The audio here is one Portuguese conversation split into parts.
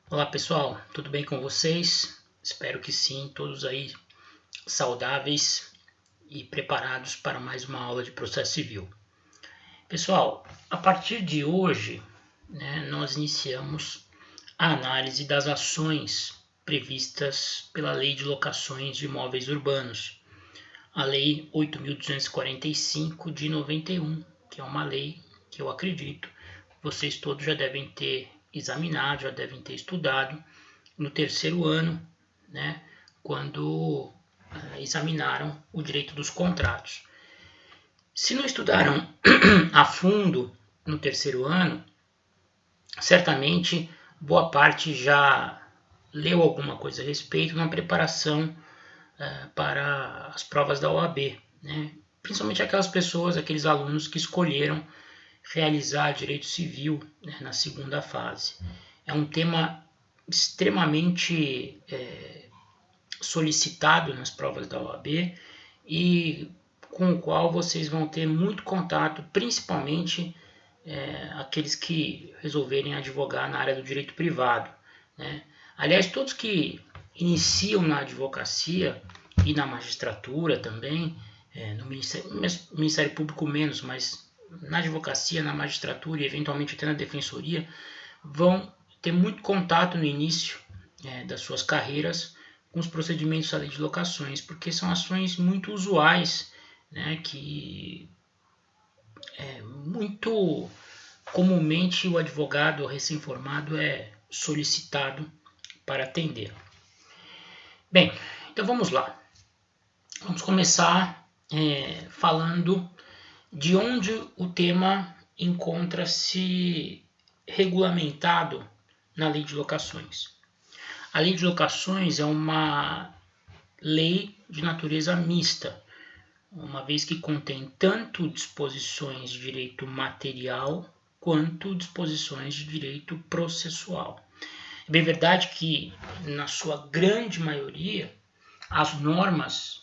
Olá pessoal, tudo bem com vocês? Espero que sim, todos aí saudáveis e preparados para mais uma aula de processo civil. Pessoal, a partir de hoje, nós iniciamos a análise das ações previstas pela Lei de Locações de Imóveis Urbanos, a Lei 8.245 de 91, que é uma lei que eu acredito vocês todos já devem ter examinado, já devem ter estudado no terceiro ano, né, quando examinaram o direito dos contratos. Se não estudaram a fundo no terceiro ano, certamente boa parte já leu alguma coisa a respeito na preparação para as provas da OAB, né? Principalmente aquelas pessoas, aqueles alunos que escolheram realizar direito civil, né, na segunda fase. É um tema extremamente solicitado nas provas da OAB e com o qual vocês vão ter muito contato, principalmente aqueles que resolverem advogar na área do direito privado, né? Aliás, todos que iniciam na advocacia e na magistratura também, no Ministério Público menos, mas na advocacia, na magistratura e eventualmente até na defensoria, vão ter muito contato no início das suas carreiras com os procedimentos da lei de locações, porque são ações muito usuais, né, que muito comumente o advogado recém-formado é solicitado para atender. Bem, então vamos lá. Vamos começar falando de onde o tema encontra-se regulamentado na Lei de Locações. A Lei de Locações é uma lei de natureza mista, uma vez que contém tanto disposições de direito material quanto disposições de direito processual. É bem verdade que, na sua grande maioria, as normas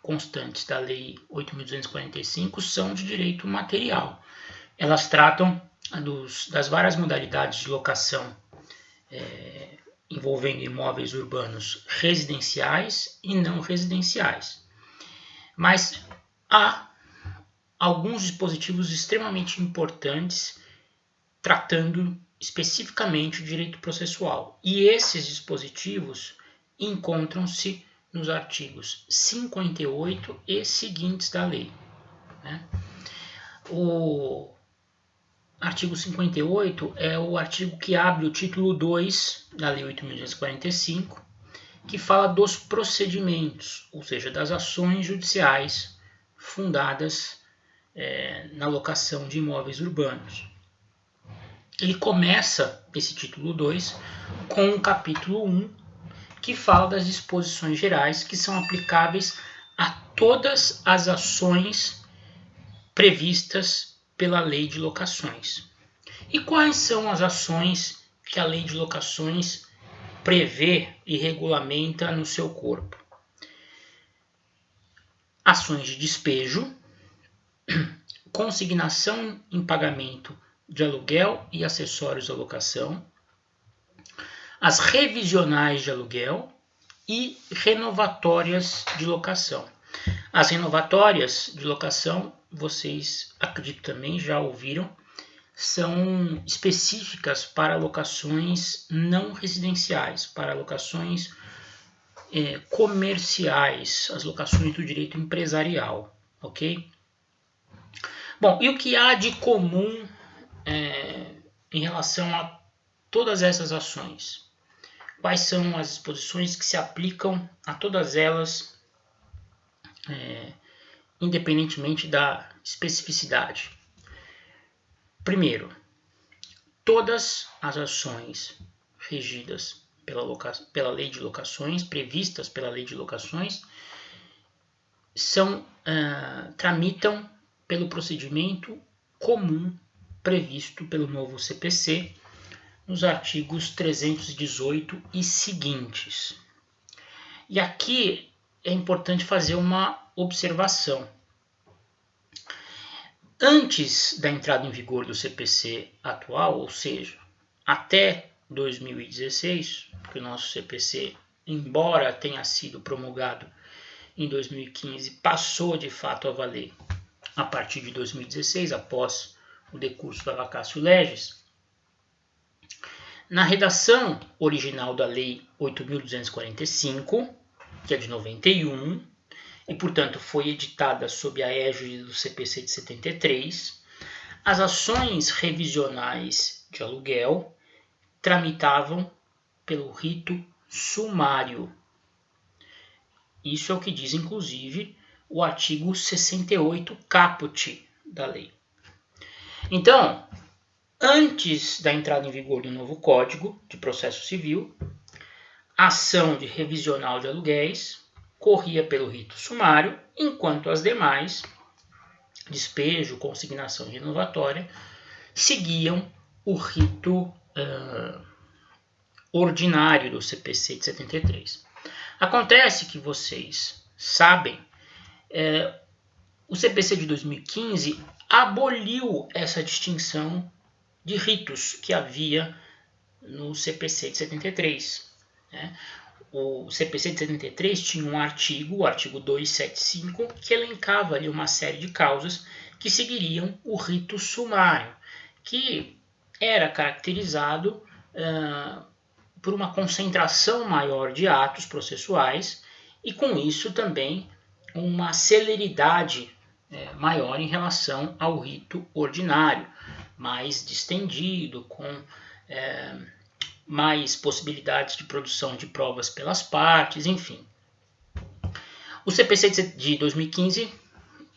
constantes da Lei 8.245 são de direito material. Elas tratam das várias modalidades de locação envolvendo imóveis urbanos residenciais e não residenciais. Mas há alguns dispositivos extremamente importantes tratando especificamente o direito processual. E esses dispositivos encontram-se nos artigos 58 e seguintes da lei, né? O artigo 58 é o artigo que abre o título 2 da Lei 8.245, que fala dos procedimentos, ou seja, das ações judiciais fundadas na locação de imóveis urbanos. Ele começa, esse título 2, com o capítulo 1, que fala das disposições gerais que são aplicáveis a todas as ações previstas pela Lei de Locações. E quais são as ações que a Lei de Locações prevê e regulamenta no seu corpo? Ações de despejo, consignação em pagamento de aluguel e acessórios à locação, as revisionais de aluguel e renovatórias de locação. As renovatórias de locação, vocês acredito também já ouviram, são específicas para locações não residenciais, para locações comerciais, as locações do direito empresarial, ok? Bom, e o que há de comum em relação a todas essas ações? Quais são as disposições que se aplicam a todas elas, independentemente da especificidade? Primeiro, todas as ações regidas pela Lei de Locações, previstas pela Lei de Locações, tramitam pelo procedimento comum previsto pelo novo CPC, nos artigos 318 e seguintes. E aqui é importante fazer uma observação. Antes da entrada em vigor do CPC atual, ou seja, até 2016, porque o nosso CPC, embora tenha sido promulgado em 2015, passou de fato a valer a partir de 2016, após o decurso da vacatio legis. Na redação original da Lei 8.245, que é de 91, e portanto foi editada sob a égide do CPC de 73, as ações revisionais de aluguel tramitavam pelo rito sumário. Isso é o que diz, inclusive, o artigo 68 caput da lei. Então, antes da entrada em vigor do novo Código de Processo Civil, a ação de revisional de aluguéis corria pelo rito sumário, enquanto as demais, despejo, consignação e renovatória, seguiam o rito ordinário do CPC de 73. Acontece que vocês sabem, o CPC de 2015 aboliu essa distinção de ritos que havia no CPC de 73. Né? O CPC de 73 tinha um artigo, o artigo 275, que elencava ali uma série de causas que seguiriam o rito sumário, que era caracterizado por uma concentração maior de atos processuais e, com isso, também uma celeridade maior em relação ao rito ordinário, mais distendido, com mais possibilidades de produção de provas pelas partes, enfim. O CPC de 2015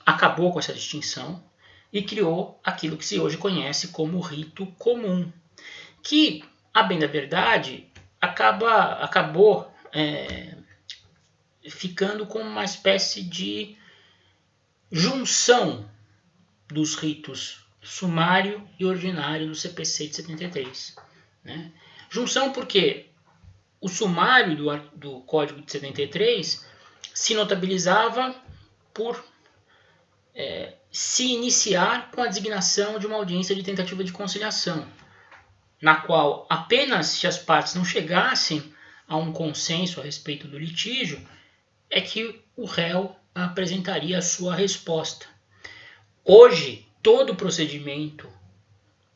acabou com essa distinção e criou aquilo que se hoje conhece como rito comum, que, a bem da verdade, acabou ficando como uma espécie de junção dos ritos sumário e ordinário do CPC de 73. Né? Junção porque o sumário do Código de 73 se notabilizava por se iniciar com a designação de uma audiência de tentativa de conciliação, na qual apenas se as partes não chegassem a um consenso a respeito do litígio, é que o réu apresentaria a sua resposta. Hoje, todo o procedimento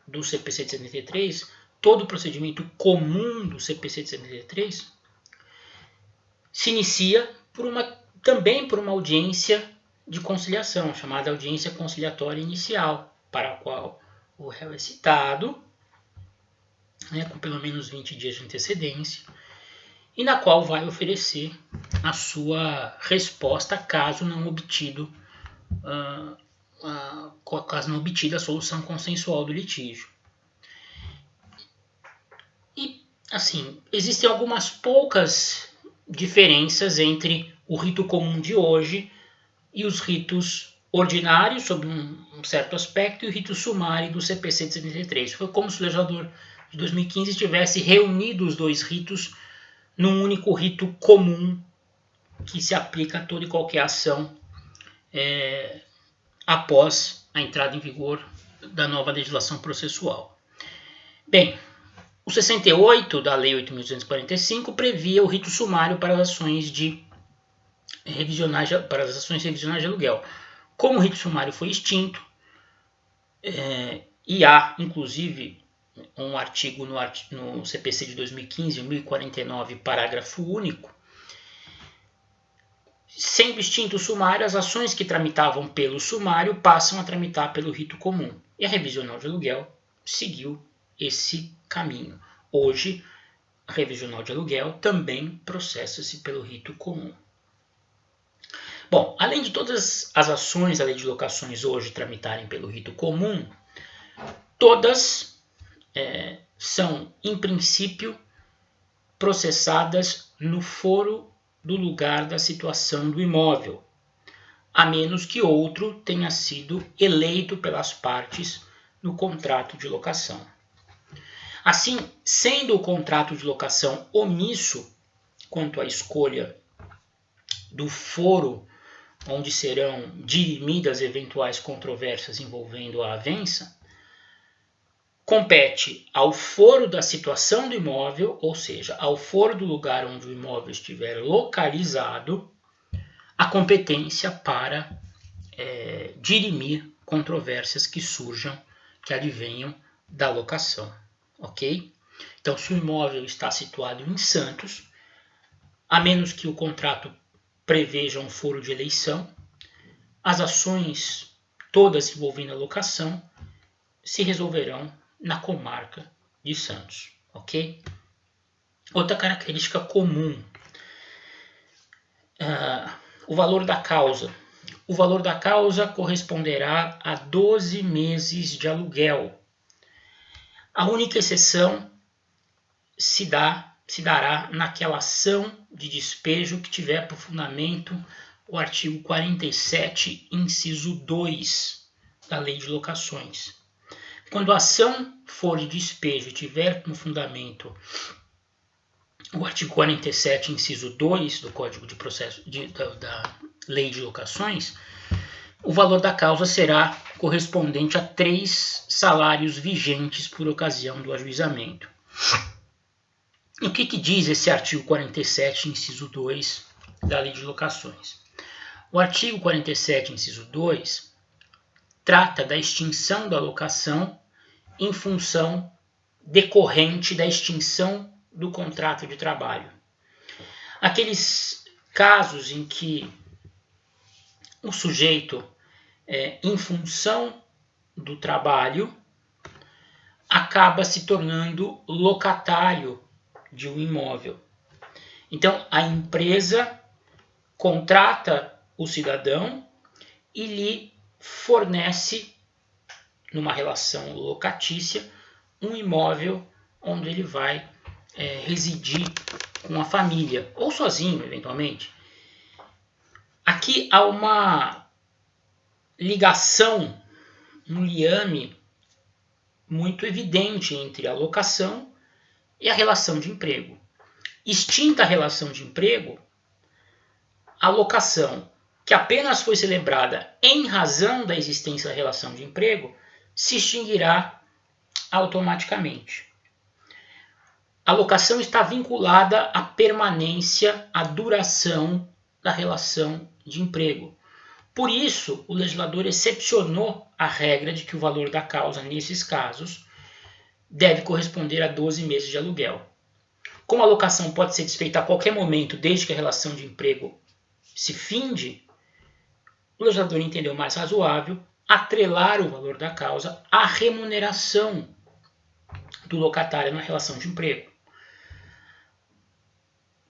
do CPC de 73, todo o procedimento comum do CPC de 73, se inicia também por uma audiência de conciliação, chamada audiência conciliatória inicial, para a qual o réu é citado, com pelo menos 20 dias de antecedência, e na qual vai oferecer a sua resposta caso não obtida a solução consensual do litígio. E, assim, existem algumas poucas diferenças entre o rito comum de hoje e os ritos ordinários, sob um certo aspecto, e o rito sumário do CPC de 73. Foi como se o legislador de 2015 tivesse reunido os dois ritos num único rito comum que se aplica a toda e qualquer ação após a entrada em vigor da nova legislação processual. Bem, o 68 da Lei 8.245 previa o rito sumário para as ações revisionais de aluguel. Como o rito sumário foi extinto, e há, inclusive, um artigo no CPC de 2015, 1049, parágrafo único, sendo extinto o sumário, as ações que tramitavam pelo sumário passam a tramitar pelo rito comum. E a revisional de aluguel seguiu esse caminho. Hoje, a revisional de aluguel também processa-se pelo rito comum. Bom, além de todas as ações da lei de locações hoje tramitarem pelo rito comum, todas são, em princípio, processadas no foro do lugar da situação do imóvel, a menos que outro tenha sido eleito pelas partes no contrato de locação. Assim, sendo o contrato de locação omisso quanto à escolha do foro onde serão dirimidas eventuais controvérsias envolvendo a avença, compete ao foro da situação do imóvel, ou seja, ao foro do lugar onde o imóvel estiver localizado, a competência para dirimir controvérsias que surjam, que advenham da locação, ok? Então, se o imóvel está situado em Santos, a menos que o contrato preveja um foro de eleição, as ações todas envolvendo a locação se resolverão na comarca de Santos, ok? Outra característica comum, o valor da causa. O valor da causa corresponderá a 12 meses de aluguel. A única exceção se dará naquela ação de despejo que tiver por fundamento o artigo 47, inciso 2 da Lei de Locações. Quando a ação for de despejo e tiver como fundamento o artigo 47, inciso 2 do Código de Processo da Lei de Locações, o valor da causa será correspondente a 3 salários vigentes por ocasião do ajuizamento. E o que diz esse artigo 47, inciso 2 da Lei de Locações? O artigo 47, inciso 2, trata da extinção da locação em função decorrente da extinção do contrato de trabalho. Aqueles casos em que o sujeito, em função do trabalho, acaba se tornando locatário de um imóvel. Então, a empresa contrata o cidadão e lhe fornece, numa relação locatícia, um imóvel onde ele vai residir com a família, ou sozinho, eventualmente. Aqui há uma ligação, um liame muito evidente entre a locação e a relação de emprego. Extinta a relação de emprego, a locação, que apenas foi celebrada em razão da existência da relação de emprego, se extinguirá automaticamente. A locação está vinculada à permanência, à duração da relação de emprego. Por isso, o legislador excepcionou a regra de que o valor da causa, nesses casos, deve corresponder a 12 meses de aluguel. Como a locação pode ser desfeita a qualquer momento, desde que a relação de emprego se finde, o legislador entendeu mais razoável atrelar o valor da causa à remuneração do locatário na relação de emprego.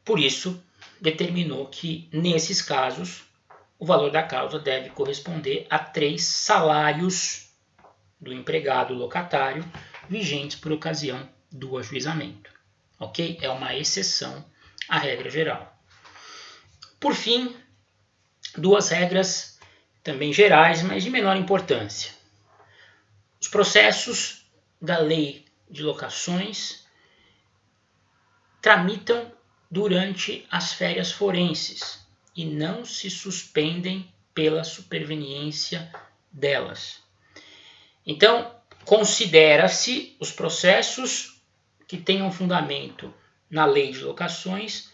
Por isso, determinou que, nesses casos, o valor da causa deve corresponder a 3 salários do empregado locatário vigentes por ocasião do ajuizamento. Ok? É uma exceção à regra geral. Por fim, 2 regras também gerais, mas de menor importância. Os processos da Lei de Locações tramitam durante as férias forenses e não se suspendem pela superveniência delas. Então, considera-se os processos que tenham fundamento na Lei de Locações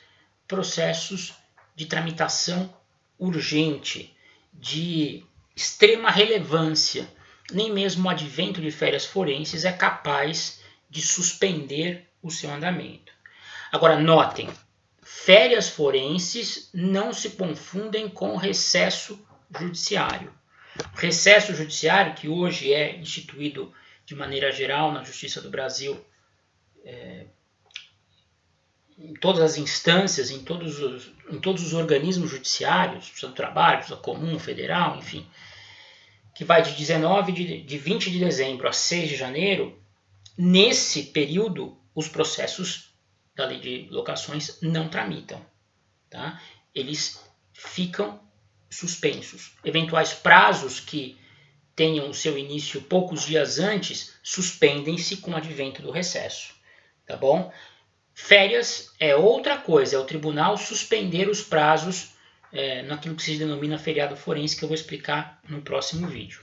processos de tramitação urgente, de extrema relevância. Nem mesmo o advento de férias forenses é capaz de suspender o seu andamento. Agora, notem, férias forenses não se confundem com recesso judiciário. O recesso judiciário, que hoje é instituído de maneira geral na Justiça do Brasil, em todas as instâncias, em todos os organismos judiciários, Justiça do Trabalho, Justiça Comum, Federal, enfim, que vai de 20 de dezembro a 6 de janeiro, nesse período, os processos da Lei de Locações não tramitam. Tá? Eles ficam suspensos. Eventuais prazos que tenham seu início poucos dias antes, suspendem-se com o advento do recesso. Tá bom? Férias é outra coisa, é o tribunal suspender os prazos naquilo que se denomina feriado forense, que eu vou explicar no próximo vídeo.